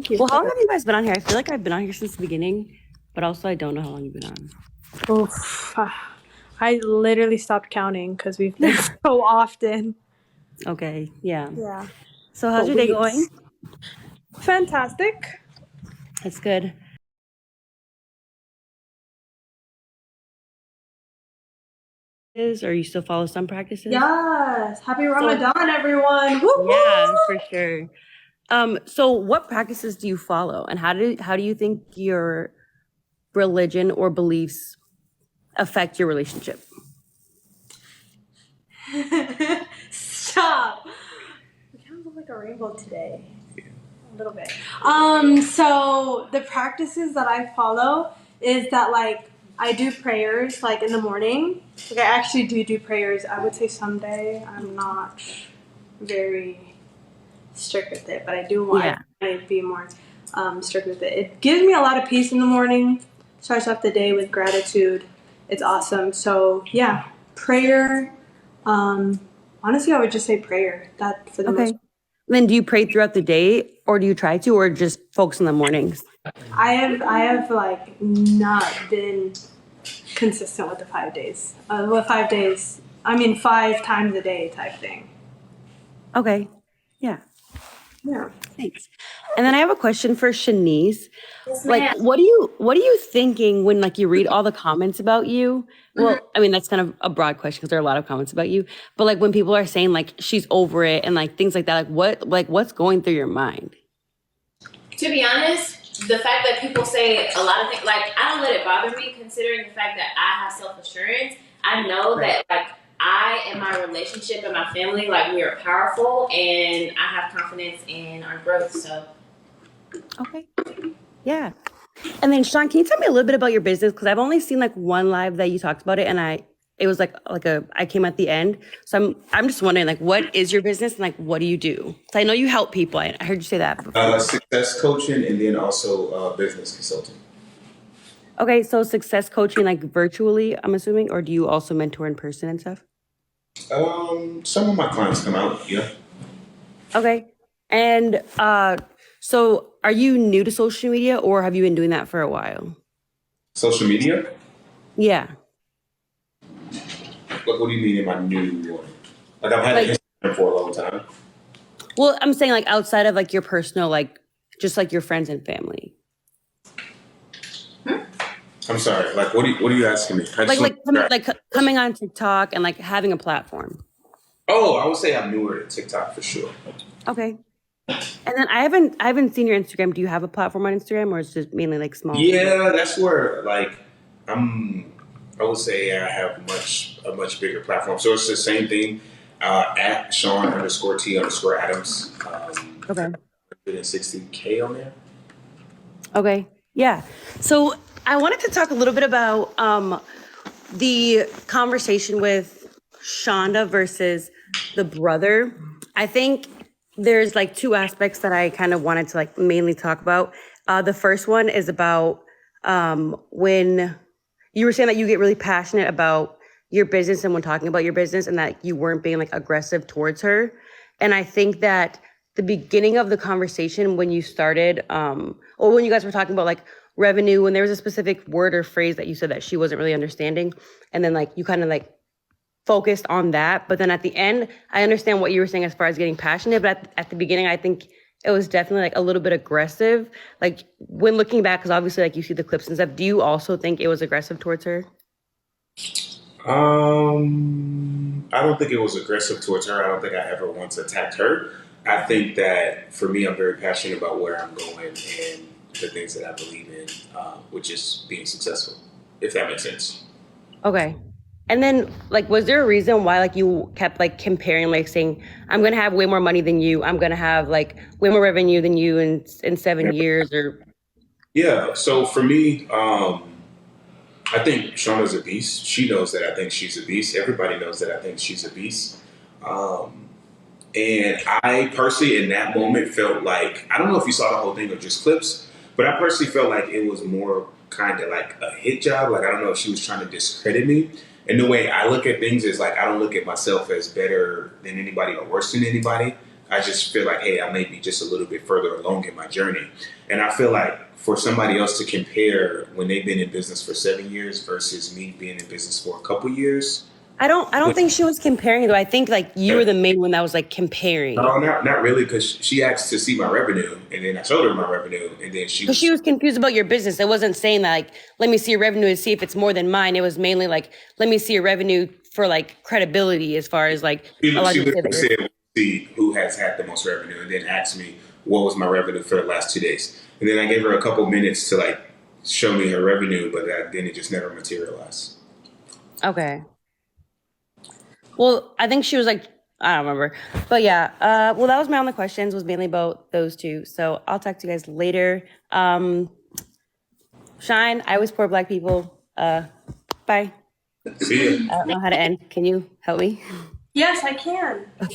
Thank you. Well, how long have you guys been on here? I feel like I've been on here since the beginning, but also I don't know how long you've been on. Oof. I literally stopped counting because we've been so often. Okay, yeah. Yeah. So how's But your day going? fantastic. That's good. Or you still follow some practices? Yes. Happy So Ramadan, everyone. Woo yeah, for woo. sure. So what practices do you follow, and how do you think your religion or beliefs affect your relationship? Stop. We kind of look like a rainbow today. A little bit. So the practices that I follow is that like I do prayers like in the morning. Like I actually do prayers. I would say someday. I'm not very strict with it, but I do want Yeah. to be more strict with it. It gives me a lot of peace in the morning. Starts off the day with gratitude. It's awesome. So yeah, prayer. Um, honestly, I would just say prayer. That for the most. Okay. Then do you pray throughout the day, or do you try to, or just focus in the mornings? I have like not been consistent with the 5 days. With 5 days, I mean 5 times a day type thing. Okay. Yeah. Yeah. Thanks. And then I have a question for Shanice. Yes, Like, ma'am. what are you thinking when like you read all the comments about you? Well, I mean, that's kind of a broad question because there are a lot of comments about you. But like when people are saying like she's over it and like things like that, what's going through your mind? To be honest, the fact that people say a lot of things, like, I don't let it bother me, considering the fact that I have self assurance. I know that, like, I and my relationship and my family, like, we are powerful, and I have confidence in our growth. So, Okay. Yeah. And then Sean, can you tell me a little bit about your business? Because I've only seen like one live that you talked about it, and it was like I came at the end. So I'm just wondering like what is your business and like what do you do? So I know you help people. I heard you say that before. Success coaching and then also business consulting. Okay, so success coaching like virtually, I'm assuming, or do you also mentor in person and stuff? Some of my clients come out, yeah. Okay. And so are you new to social media or have you been doing that for a while? Social media? Yeah. What do you mean am I new one? Like I've had Like, an Instagram for a long time. well, I'm saying like outside of like your personal, like just like your friends and family. I'm sorry. Like what are you asking me? I Like just want like to com- figure out. like coming on TikTok and like having a platform. Oh, I would say I'm newer to TikTok for sure. Okay. And then I haven't seen your Instagram. Do you have a platform on Instagram or is it just mainly like small? Yeah, that's where like I'm. I would say I have a much bigger platform. So it's the same thing. At Sean underscore T underscore Adams. Okay. 160K on there. Okay. Yeah. So I wanted to talk a little bit about the conversation with Shonda versus the brother. I think there's like two aspects that I kind of wanted to like mainly talk about. The first one is about when you were saying that you get really passionate about your business and when talking about your business and that you weren't being like aggressive towards her. And I think that the beginning of the conversation when you started, or when you guys were talking about like revenue, when there was a specific word or phrase that you said that she wasn't really understanding, and then like you kind of like focused on that. But then at the end, I understand what you were saying as far as getting passionate, but at the beginning, I think it was definitely like a little bit aggressive. Like when looking back, because obviously like you see the clips and stuff, do you also think it was aggressive towards her? I don't think it was aggressive towards her. I don't think I ever once attacked her. I think that for me, I'm very passionate about where I'm going and the things that I believe in, which is being successful, if that makes sense. Okay. And then like was there a reason why like you kept like comparing, like saying, I'm gonna have way more money than you, I'm gonna have like way more revenue than you in 7 years or Yeah. So for me, I think Shauna's a beast. She knows that I think she's a beast. Everybody knows that I think she's a beast. Um, And I personally, in that moment, felt like I don't know if you saw the whole thing or just clips, but I personally felt like it was more kind of like a hit job. Like I don't know if she was trying to discredit me. And the way I look at things is like I don't look at myself as better than anybody or worse than anybody. I just feel like, hey, I may be just a little bit further along in my journey. And I feel like for somebody else to compare when they've been in business for 7 years versus me being in business for a couple years. I don't think she was comparing though. I think like you were the main one that was like comparing. No, not really, because she asked to see my revenue, and then I showed her my revenue, and then Because she was confused about your business. It wasn't saying that like, let me see your revenue to see if it's more than mine. It was mainly like, let me see your revenue for like credibility as far as like she a lot of literally said, see who has had the most revenue, and then asked me what was my revenue for the last 2 days. And then I gave her a couple minutes to like show me her revenue, but then it just never materialized. Okay. Well, I think she was like, I don't remember. But yeah, well, that was my only questions, was mainly about those two. So I'll talk to you guys later. Shine, I always support Black people. Bye. See ya. I don't know how to end. Can you help me? Yes, I can. Okay.